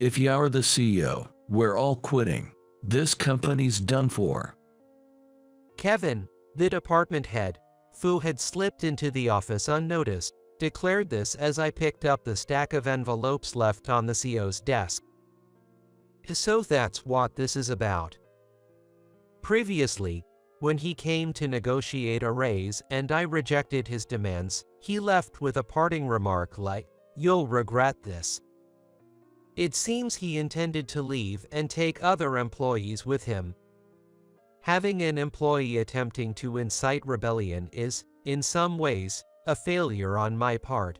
If you're the CEO, we're all quitting. This company's done for. Kevin, the department head, who had slipped into the office unnoticed, declared this as I picked up the stack of envelopes left on the CEO's desk. So that's what this is about. Previously, when he came to negotiate a raise and I rejected his demands, he left with a parting remark like, "You'll regret this." It seems he intended to leave and take other employees with him. Having an employee attempting to incite rebellion is, in some ways, a failure on my part.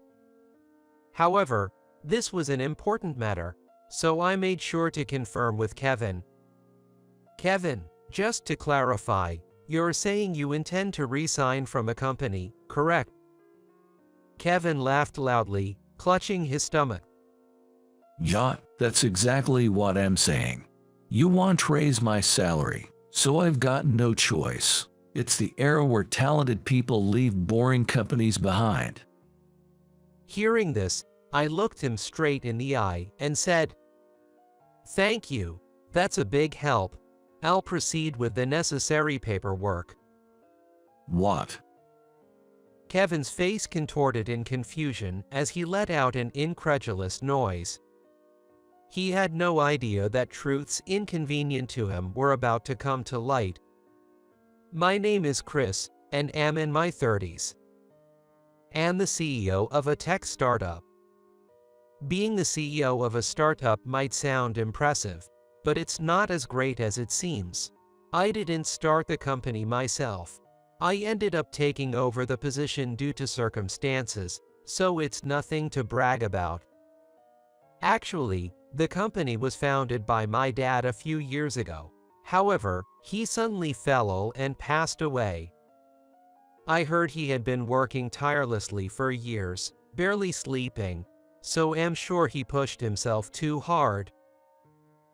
However, this was an important matter, so I made sure to confirm with Kevin. "Kevin, just to clarify, you're saying you intend to resign from a company, correct?" Kevin laughed loudly, clutching his stomach. Yeah, that's exactly what I'm saying. You want to raise my salary, so I've got no choice. It's the era where talented people leave boring companies behind. Hearing this, I looked him straight in the eye and said, "Thank you, that's a big help. I'll proceed with the necessary paperwork." What? Kevin's face contorted in confusion as he let out an incredulous noise. He had no idea that truths inconvenient to him were about to come to light. "My name is Chris, and am in my 30s. And the CEO of a tech startup." Being the CEO of a startup might sound impressive, but it's not as great as it seems. I didn't start the company myself. I ended up taking over the position due to circumstances, so it's nothing to brag about. Actually, the company was founded by my dad a few years ago. However, he suddenly fell ill and passed away. I heard he had been working tirelessly for years, barely sleeping, so am sure he pushed himself too hard.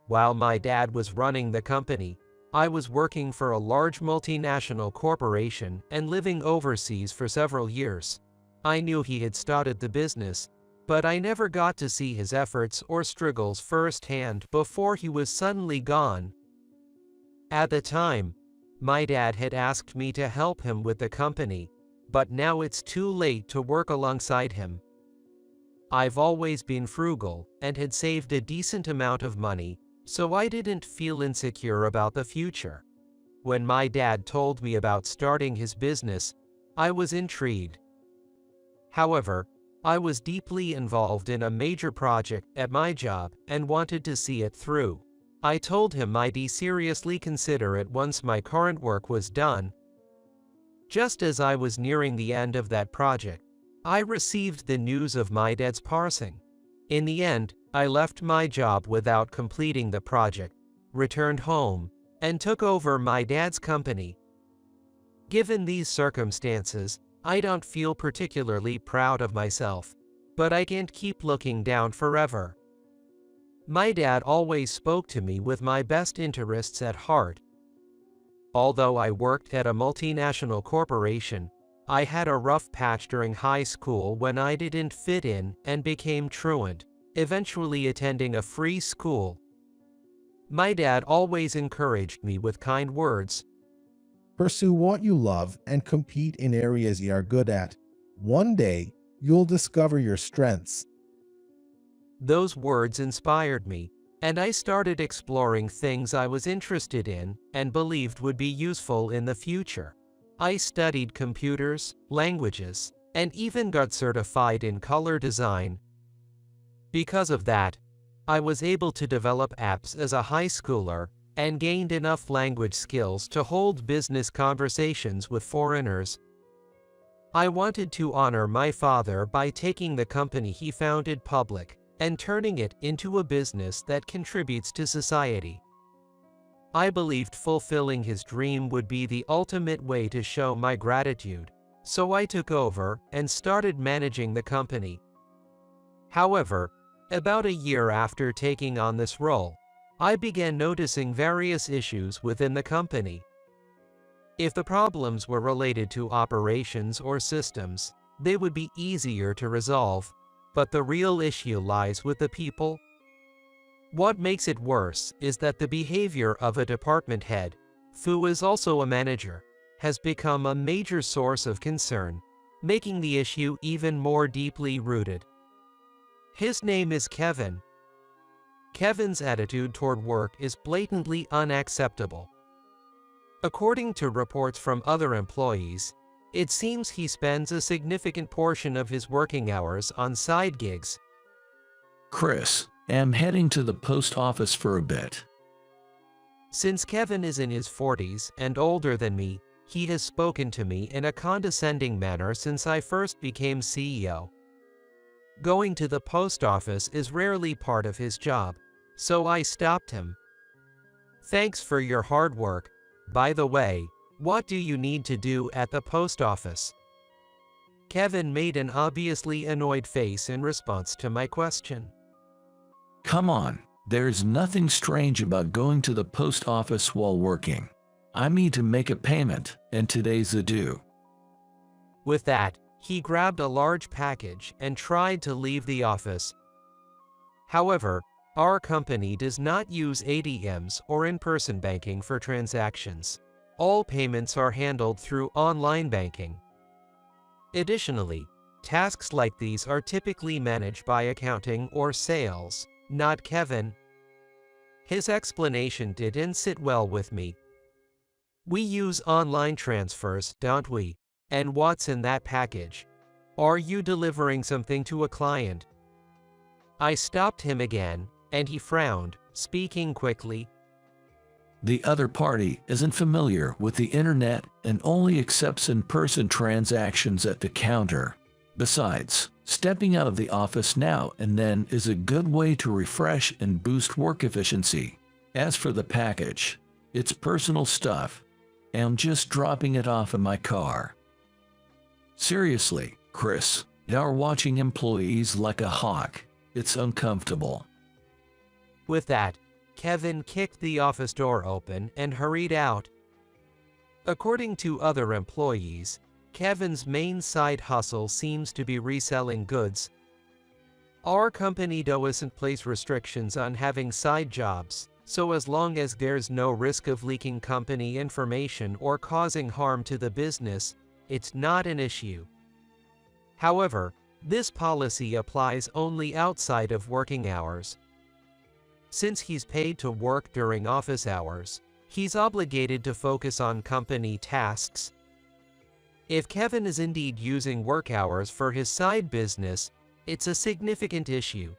While my dad was running the company, I was working for a large multinational corporation and living overseas for several years. I knew he had started the business, but I never got to see his efforts or struggles firsthand before he was suddenly gone. At the time, my dad had asked me to help him with the company, but now it's too late to work alongside him. I've always been frugal and had saved a decent amount of money, so I didn't feel insecure about the future. When my dad told me about starting his business, I was intrigued. However, I was deeply involved in a major project at my job and wanted to see it through. I told him I'd seriously consider it once my current work was done. Just as I was nearing the end of that project, I received the news of my dad's passing. In the end, I left my job without completing the project, returned home, and took over my dad's company. Given these circumstances, I don't feel particularly proud of myself, but I can't keep looking down forever. My dad always spoke to me with my best interests at heart. Although I worked at a multinational corporation, I had a rough patch during high school when I didn't fit in and became truant, eventually attending a free school. My dad always encouraged me with kind words. Pursue what you love and compete in areas you are good at. One day, you'll discover your strengths. Those words inspired me, and I started exploring things I was interested in and believed would be useful in the future. I studied computers, languages, and even got certified in color design. Because of that, I was able to develop apps as a high schooler and gained enough language skills to hold business conversations with foreigners. I wanted to honor my father by taking the company he founded public and turning it into a business that contributes to society. I believed fulfilling his dream would be the ultimate way to show my gratitude, so I took over and started managing the company. However, about a year after taking on this role, I began noticing various issues within the company. If the problems were related to operations or systems, they would be easier to resolve, but the real issue lies with the people. What makes it worse is that the behavior of a department head, who is also a manager, has become a major source of concern, making the issue even more deeply rooted. His name is Kevin. Kevin's attitude toward work is blatantly unacceptable. According to reports from other employees, it seems he spends a significant portion of his working hours on side gigs. Chris, I'm heading to the post office for a bit. Since Kevin is in his 40s and older than me, he has spoken to me in a condescending manner since I first became CEO. Going to the post office is rarely part of his job, so I stopped him. Thanks for your hard work. By the way, what do you need to do at the post office? Kevin made an obviously annoyed face in response to my question. Come on, there's nothing strange about going to the post office while working. I need to make a payment, and today's the due. With that, he grabbed a large package and tried to leave the office. However, our company does not use ATMs or in-person banking for transactions. All payments are handled through online banking. Additionally, tasks like these are typically managed by accounting or sales, not Kevin. His explanation didn't sit well with me. We use online transfers, don't we? And what's in that package? Are you delivering something to a client? I stopped him again, and he frowned, speaking quickly. The other party isn't familiar with the internet and only accepts in-person transactions at the counter. Besides, stepping out of the office now and then is a good way to refresh and boost work efficiency. As for the package, it's personal stuff. I'm just dropping it off in my car. Seriously, Chris, you're watching employees like a hawk. It's uncomfortable. With that, Kevin kicked the office door open and hurried out. According to other employees, Kevin's main side hustle seems to be reselling goods. Our company doesn't place restrictions on having side jobs, so as long as there's no risk of leaking company information or causing harm to the business, it's not an issue. However, this policy applies only outside of working hours. Since he's paid to work during office hours, he's obligated to focus on company tasks. If Kevin is indeed using work hours for his side business, it's a significant issue.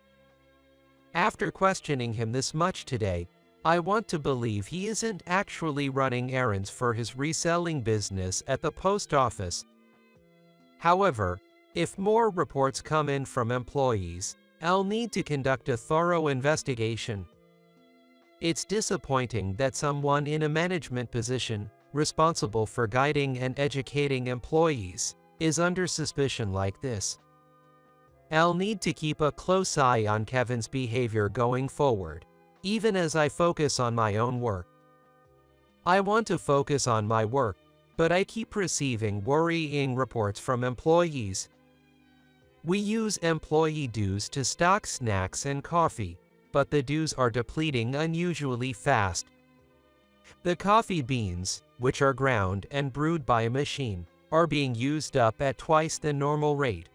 After questioning him this much today, I want to believe he isn't actually running errands for his reselling business at the post office. However, if more reports come in from employees, I'll need to conduct a thorough investigation. It's disappointing that someone in a management position, responsible for guiding and educating employees, is under suspicion like this. I'll need to keep a close eye on Kevin's behavior going forward, even as I focus on my own work. I want to focus on my work, but I keep receiving worrying reports from employees. We use employee dues to stock snacks and coffee, but the dues are depleting unusually fast. The coffee beans, which are ground and brewed by a machine, are being used up at twice the normal rate,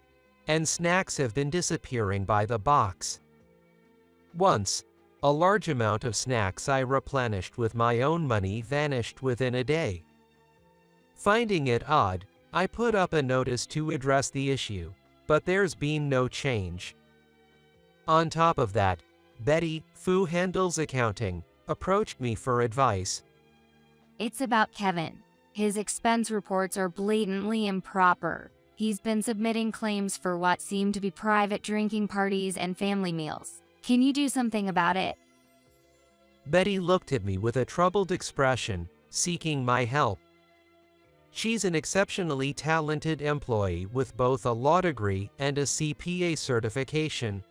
and snacks have been disappearing by the box. Once, a large amount of snacks I replenished with my own money vanished within a day. Finding it odd, I put up a notice to address the issue, but there's been no change. On top of that, Betty, who handles accounting, approached me for advice. It's about Kevin. His expense reports are blatantly improper. He's been submitting claims for what seem to be private drinking parties and family meals. Can you do something about it? Betty looked at me with a troubled expression, seeking my help. She's an exceptionally talented employee with both a law degree and a CPA certification.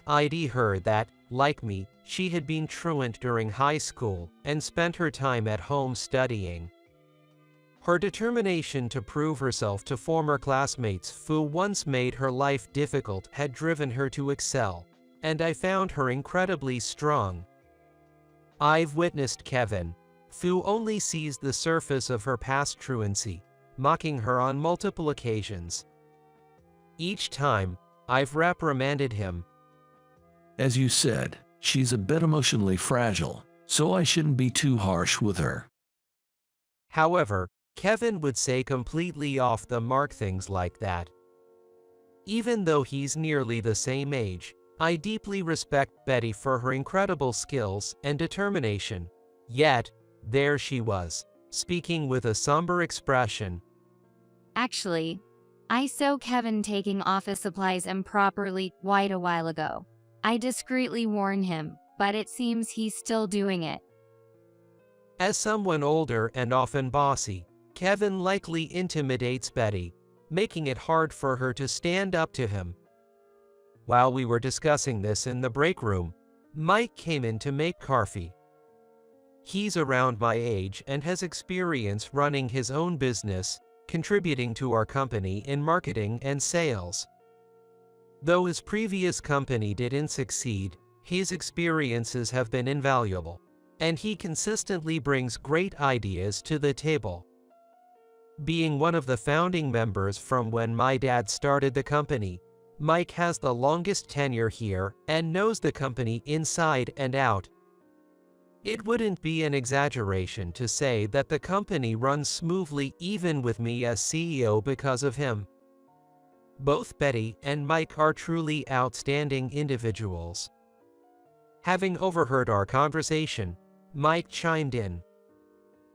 I'd heard that, like me, she had been truant during high school and spent her time at home studying. Her determination to prove herself to former classmates who once made her life difficult had driven her to excel, and I found her incredibly strong. I've witnessed Kevin, who only sees the surface of her past truancy, mocking her on multiple occasions. Each time, I've reprimanded him. As you said, she's a bit emotionally fragile, so I shouldn't be too harsh with her. However, Kevin would say completely off the mark things like that. Even though he's nearly the same age, I deeply respect Betty for her incredible skills and determination. Yet, there she was, speaking with a somber expression. Actually, I saw Kevin taking office supplies improperly quite a while ago. I discreetly warned him, but it seems he's still doing it. As someone older and often bossy, Kevin likely intimidates Betty, making it hard for her to stand up to him. While we were discussing this in the break room, Mike came in to make coffee. He's around my age and has experience running his own business, contributing to our company in marketing and sales. Though his previous company didn't succeed, his experiences have been invaluable, and he consistently brings great ideas to the table. Being one of the founding members from when my dad started the company, Mike has the longest tenure here and knows the company inside and out. It wouldn't be an exaggeration to say that the company runs smoothly even with me as CEO because of him. Both Betty and Mike are truly outstanding individuals. Having overheard our conversation, Mike chimed in.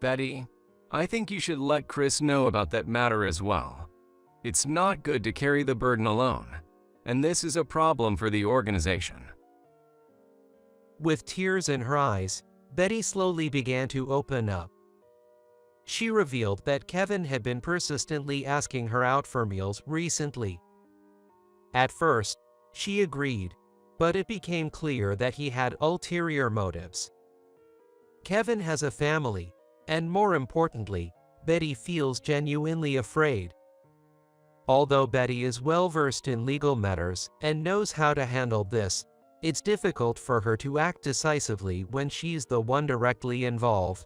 Betty, I think you should let Chris know about that matter as well. It's not good to carry the burden alone, and this is a problem for the organization. With tears in her eyes, Betty slowly began to open up. She revealed that Kevin had been persistently asking her out for meals recently. At first, she agreed, but it became clear that he had ulterior motives. Kevin has a family, and more importantly, Betty feels genuinely afraid. Although Betty is well versed in legal matters and knows how to handle this, it's difficult for her to act decisively when she's the one directly involved.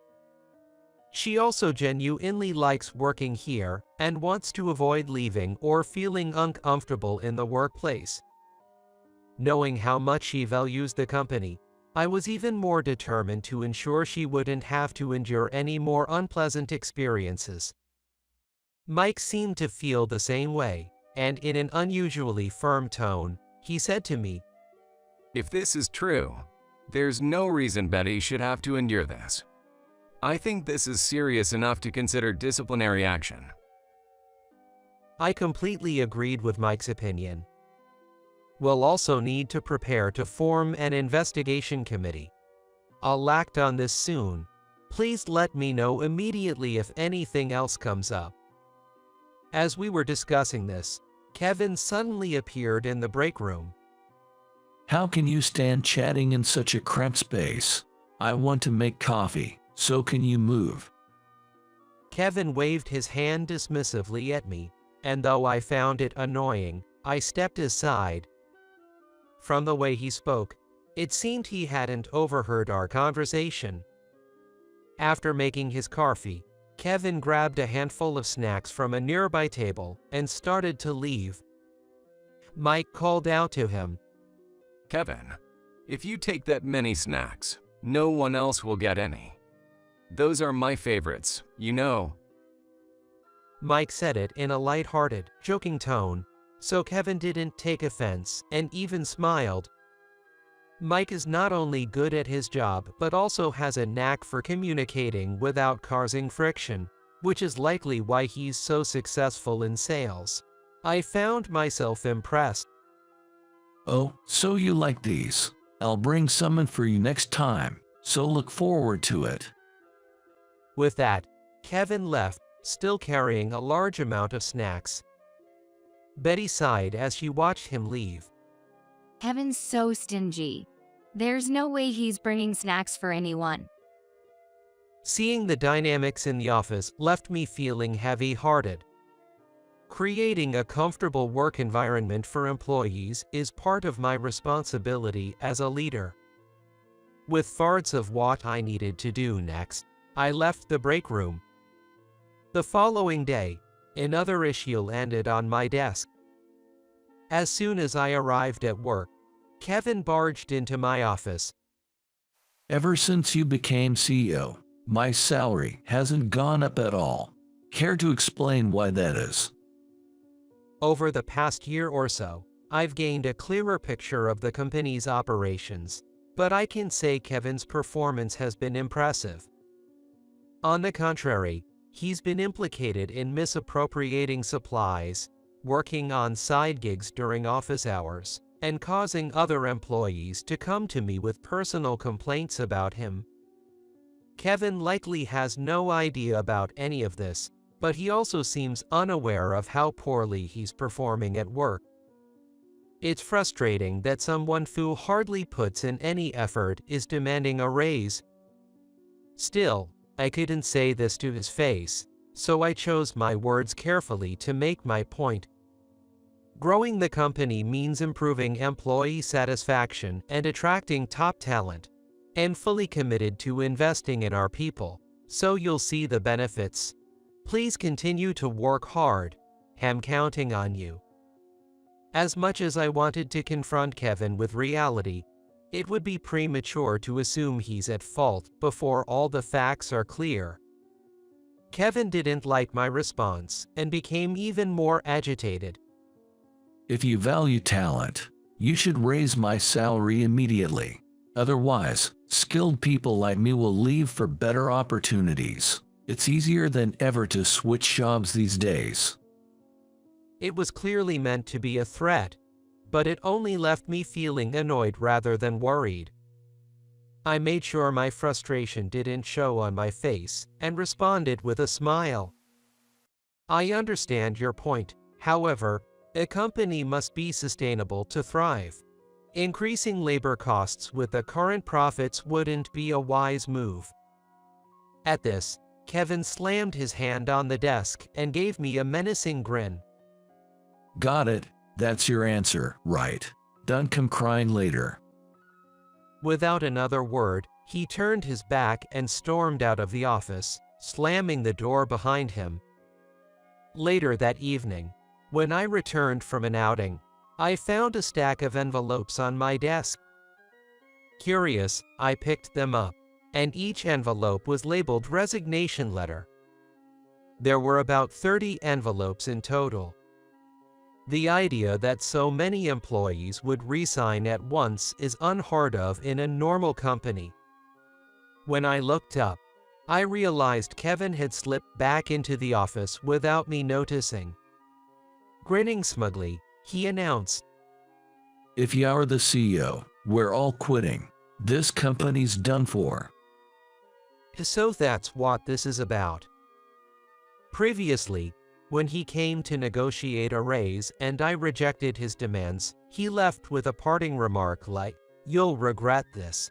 She also genuinely likes working here and wants to avoid leaving or feeling uncomfortable in the workplace. Knowing how much she values the company, I was even more determined to ensure she wouldn't have to endure any more unpleasant experiences. Mike seemed to feel the same way, and in an unusually firm tone, he said to me, If this is true, there's no reason Betty should have to endure this. I think this is serious enough to consider disciplinary action. I completely agreed with Mike's opinion. We'll also need to prepare to form an investigation committee. I'll act on this soon. Please let me know immediately if anything else comes up. As we were discussing this, Kevin suddenly appeared in the break room. How can you stand chatting in such a cramped space? I want to make coffee, so can you move? Kevin waved his hand dismissively at me, and though I found it annoying, I stepped aside. From the way he spoke, it seemed he hadn't overheard our conversation. After making his coffee, Kevin grabbed a handful of snacks from a nearby table and started to leave. Mike called out to him, Kevin, if you take that many snacks, no one else will get any. Those are my favorites, you know. Mike said it in a light-hearted, joking tone, so Kevin didn't take offense and even smiled. Mike is not only good at his job but also has a knack for communicating without causing friction, which is likely why he's so successful in sales. I found myself impressed. Oh, so you like these? I'll bring some in for you next time, so look forward to it. With that, Kevin left, still carrying a large amount of snacks. Betty sighed as she watched him leave. Kevin's so stingy. There's no way he's bringing snacks for anyone. Seeing the dynamics in the office left me feeling heavy-hearted. Creating a comfortable work environment for employees is part of my responsibility as a leader. With thoughts of what I needed to do next, I left the break room. The following day, another issue landed on my desk. As soon as I arrived at work, Kevin barged into my office. Ever since you became CEO, my salary hasn't gone up at all. Care to explain why that is? Over the past year or so, I've gained a clearer picture of the company's operations, but I can say Kevin's performance has been impressive. On the contrary, he's been implicated in misappropriating supplies, working on side gigs during office hours, and causing other employees to come to me with personal complaints about him. Kevin likely has no idea about any of this, but he also seems unaware of how poorly he's performing at work. It's frustrating that someone who hardly puts in any effort is demanding a raise. Still, I couldn't say this to his face, so I chose my words carefully to make my point. Growing the company means improving employee satisfaction and attracting top talent, and fully committed to investing in our people, so you'll see the benefits. Please continue to work hard. I'm counting on you. As much as I wanted to confront Kevin with reality, it would be premature to assume he's at fault before all the facts are clear. Kevin didn't like my response and became even more agitated. If you value talent, you should raise my salary immediately. Otherwise, skilled people like me will leave for better opportunities. It's easier than ever to switch jobs these days. It was clearly meant to be a threat, but it only left me feeling annoyed rather than worried. I made sure my frustration didn't show on my face and responded with a smile. I understand your point. However, a company must be sustainable to thrive. Increasing labor costs with the current profits wouldn't be a wise move. At this, Kevin slammed his hand on the desk and gave me a menacing grin. Got it, that's your answer, right? Don't come crying later. Without another word, he turned his back and stormed out of the office, slamming the door behind him. Later that evening, when I returned from an outing, I found a stack of envelopes on my desk. Curious, I picked them up, and each envelope was labeled resignation letter. There were about 30 envelopes in total. The idea that so many employees would resign at once is unheard of in a normal company. When I looked up, I realized Kevin had slipped back into the office without me noticing. Grinning smugly, he announced, If you're the CEO, we're all quitting. This company's done for. So that's what this is about. Previously, when he came to negotiate a raise and I rejected his demands, he left with a parting remark like, "You'll regret this."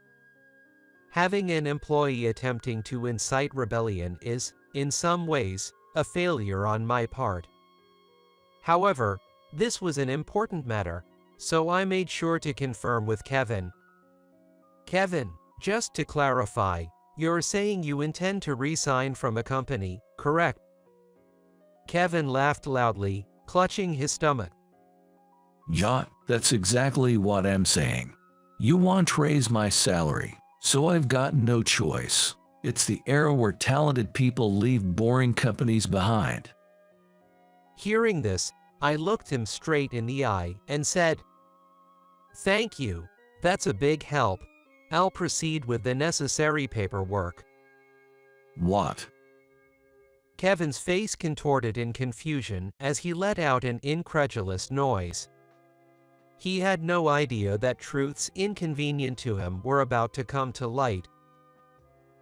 Having an employee attempting to incite rebellion is, in some ways, a failure on my part. However, this was an important matter, so I made sure to confirm with Kevin. Kevin, just to clarify, you're saying you intend to resign from a company, correct? Kevin laughed loudly, clutching his stomach. Yeah, that's exactly what I'm saying. You want to raise my salary, so I've got no choice. It's the era where talented people leave boring companies behind. Hearing this, I looked him straight in the eye and said, "Thank you, that's a big help. I'll proceed with the necessary paperwork." What? Kevin's face contorted in confusion as he let out an incredulous noise. He had no idea that truths inconvenient to him were about to come to light.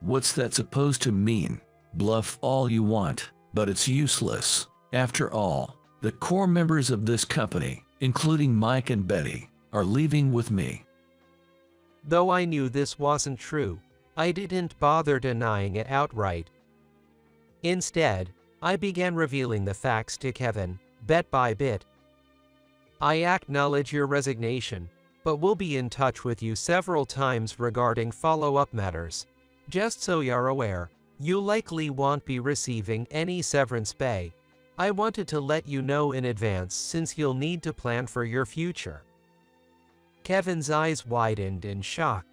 What's that supposed to mean? Bluff all you want, but it's useless. After all, the core members of this company, including Mike and Betty, are leaving with me. Though I knew this wasn't true, I didn't bother denying it outright. Instead, I began revealing the facts to Kevin, bit by bit. I acknowledge your resignation, but we'll be in touch with you several times regarding follow-up matters. Just so you're aware, you likely won't be receiving any severance pay. I wanted to let you know in advance since you'll need to plan for your future. Kevin's eyes widened in shock.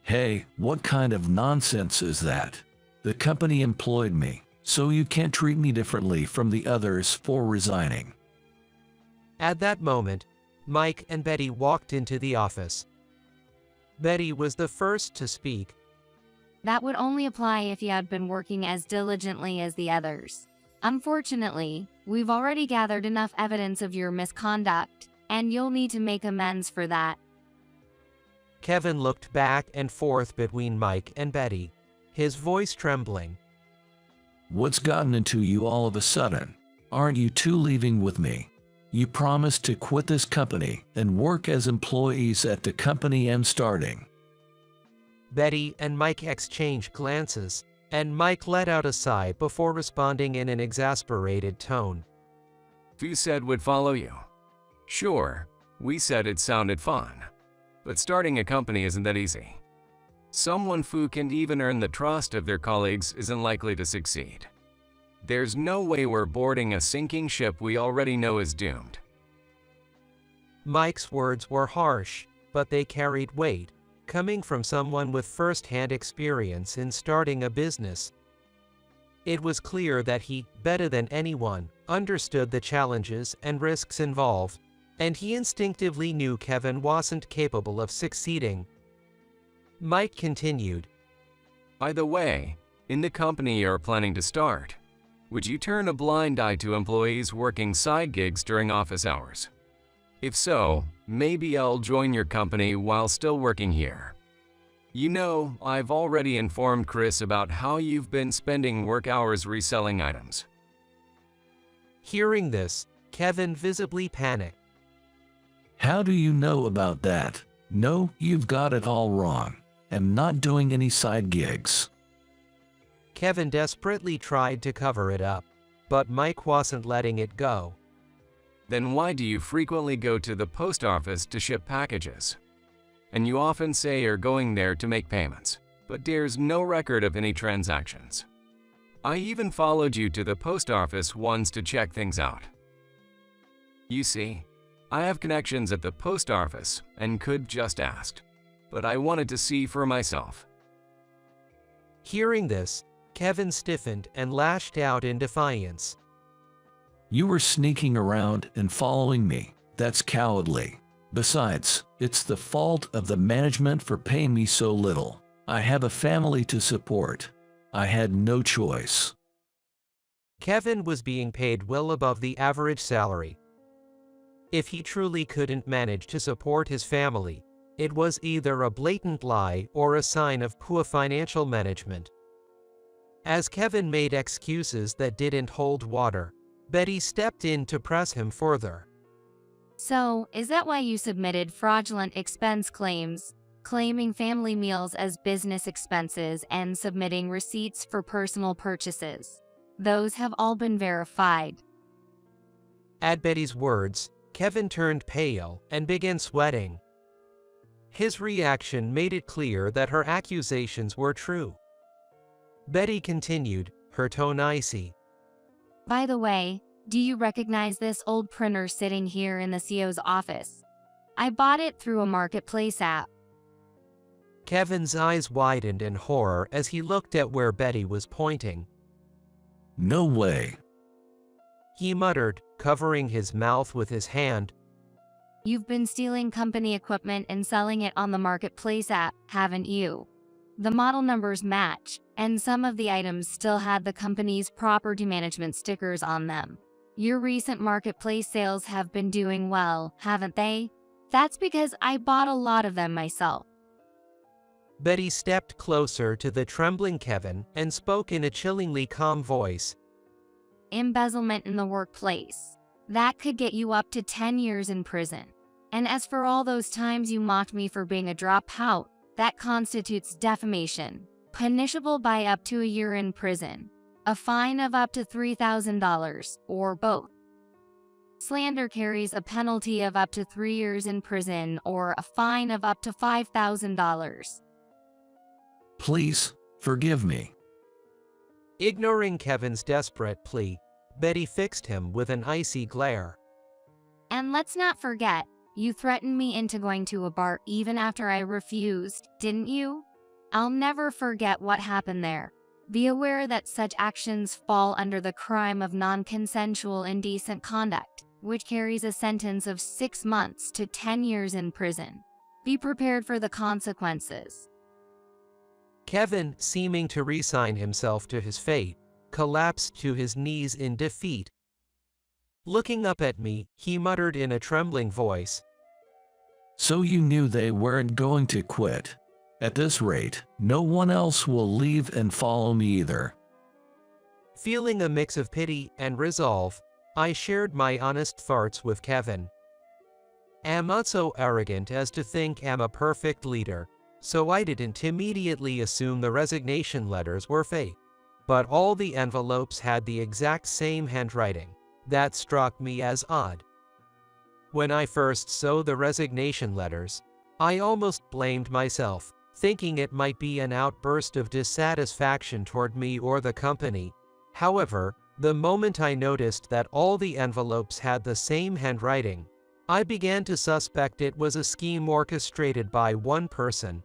Hey, what kind of nonsense is that? The company employed me, so you can't treat me differently from the others for resigning. At that moment, Mike and Betty walked into the office. Betty was the first to speak. That would only apply if you had been working as diligently as the others. Unfortunately, we've already gathered enough evidence of your misconduct, and you'll need to make amends for that. Kevin looked back and forth between Mike and Betty, his voice trembling. What's gotten into you all of a sudden? Aren't you two leaving with me? You promised to quit this company and work as employees at the company I'm starting. Betty and Mike exchanged glances, and Mike let out a sigh before responding in an exasperated tone. Who said would follow you? Sure, we said it sounded fun. But starting a company isn't that easy. Someone who can even earn the trust of their colleagues isn't likely to succeed. There's no way we're boarding a sinking ship we already know is doomed. Mike's words were harsh, but they carried weight, coming from someone with first-hand experience in starting a business. It was clear that he, better than anyone, understood the challenges and risks involved, and he instinctively knew Kevin wasn't capable of succeeding. Mike continued. By the way, in the company you're planning to start, would you turn a blind eye to employees working side gigs during office hours? If so, maybe I'll join your company while still working here. You know, I've already informed Chris about how you've been spending work hours reselling items. Hearing this, Kevin visibly panicked. How do you know about that? No, you've got it all wrong. I'm not doing any side gigs. Kevin desperately tried to cover it up, but Mike wasn't letting it go. Then why do you frequently go to the post office to ship packages? And you often say you're going there to make payments, but there's no record of any transactions. I even followed you to the post office once to check things out. You see, I have connections at the post office and could just ask, but I wanted to see for myself. Hearing this, Kevin stiffened and lashed out in defiance. You were sneaking around and following me. That's cowardly. Besides, it's the fault of the management for paying me so little. I have a family to support. I had no choice. Kevin was being paid well above the average salary. If he truly couldn't manage to support his family, it was either a blatant lie or a sign of poor financial management. As Kevin made excuses that didn't hold water, Betty stepped in to press him further. So, is that why you submitted fraudulent expense claims, claiming family meals as business expenses and submitting receipts for personal purchases? Those have all been verified. At Betty's words, Kevin turned pale and began sweating. His reaction made it clear that her accusations were true. Betty continued, her tone icy. By the way, do you recognize this old printer sitting here in the CEO's office? I bought it through a marketplace app. Kevin's eyes widened in horror as he looked at where Betty was pointing. No way. He muttered, covering his mouth with his hand. You've been stealing company equipment and selling it on the marketplace app, haven't you? The model numbers match, and some of the items still had the company's property management stickers on them. Your recent marketplace sales have been doing well, haven't they? That's because I bought a lot of them myself. Betty stepped closer to the trembling Kevin and spoke in a chillingly calm voice. Embezzlement in the workplace. That could get you up to 10 years in prison. And as for all those times you mocked me for being a dropout, that constitutes defamation, punishable by up to a year in prison, a fine of up to $3,000, or both. Slander carries a penalty of up to 3 years in prison or a fine of up to $5,000. Please, forgive me. Ignoring Kevin's desperate plea, Betty fixed him with an icy glare. And let's not forget, you threatened me into going to a bar even after I refused, didn't you? I'll never forget what happened there. Be aware that such actions fall under the crime of non-consensual indecent conduct, which carries a sentence of 6 months to 10 years in prison. Be prepared for the consequences. Kevin, seeming to resign himself to his fate, collapsed to his knees in defeat. Looking up at me, he muttered in a trembling voice, So you knew they weren't going to quit. At this rate, no one else will leave and follow me either. Feeling a mix of pity and resolve, I shared my honest thoughts with Kevin. I'm not so arrogant as to think I'm a perfect leader, so I didn't immediately assume the resignation letters were fake. But all the envelopes had the exact same handwriting. That struck me as odd. When I first saw the resignation letters, I almost blamed myself, thinking it might be an outburst of dissatisfaction toward me or the company. However, the moment I noticed that all the envelopes had the same handwriting, I began to suspect it was a scheme orchestrated by one person.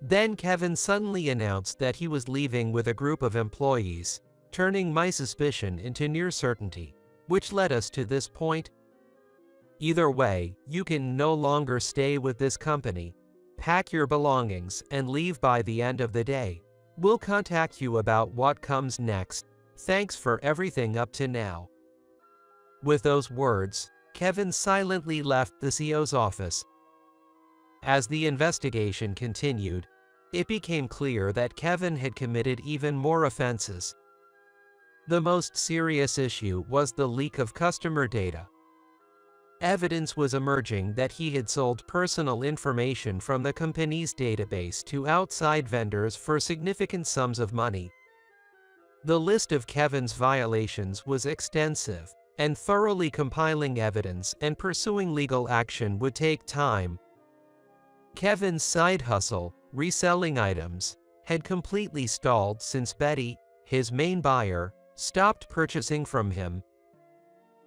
Then Kevin suddenly announced that he was leaving with a group of employees, turning my suspicion into near certainty, which led us to this point. Either way, you can no longer stay with this company. Pack your belongings and leave by the end of the day. We'll contact you about what comes next. Thanks for everything up to now. With those words, Kevin silently left the CEO's office. As the investigation continued, it became clear that Kevin had committed even more offenses. The most serious issue was the leak of customer data. Evidence was emerging that he had sold personal information from the company's database to outside vendors for significant sums of money. The list of Kevin's violations was extensive, and thoroughly compiling evidence and pursuing legal action would take time. Kevin's side hustle, reselling items, had completely stalled since Betty, his main buyer, stopped purchasing from him.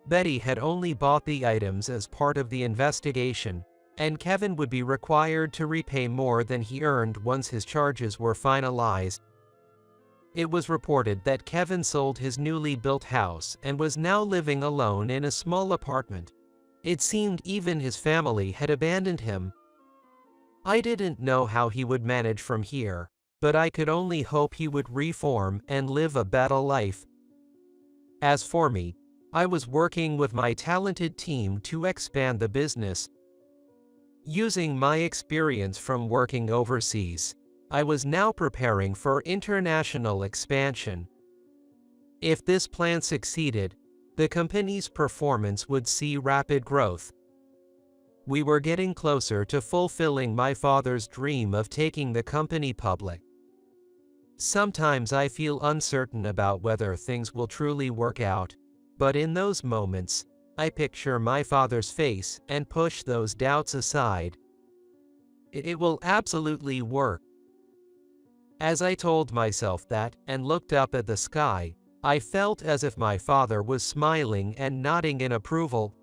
Betty had only bought the items as part of the investigation, and Kevin would be required to repay more than he earned once his charges were finalized. It was reported that Kevin sold his newly built house and was now living alone in a small apartment. It seemed even his family had abandoned him. I didn't know how he would manage from here, but I could only hope he would reform and live a better life. As for me, I was working with my talented team to expand the business. Using my experience from working overseas, I was now preparing for international expansion. If this plan succeeded, the company's performance would see rapid growth. We were getting closer to fulfilling my father's dream of taking the company public. Sometimes I feel uncertain about whether things will truly work out, but in those moments, I picture my father's face and push those doubts aside. It will absolutely work. As I told myself that and looked up at the sky, I felt as if my father was smiling and nodding in approval.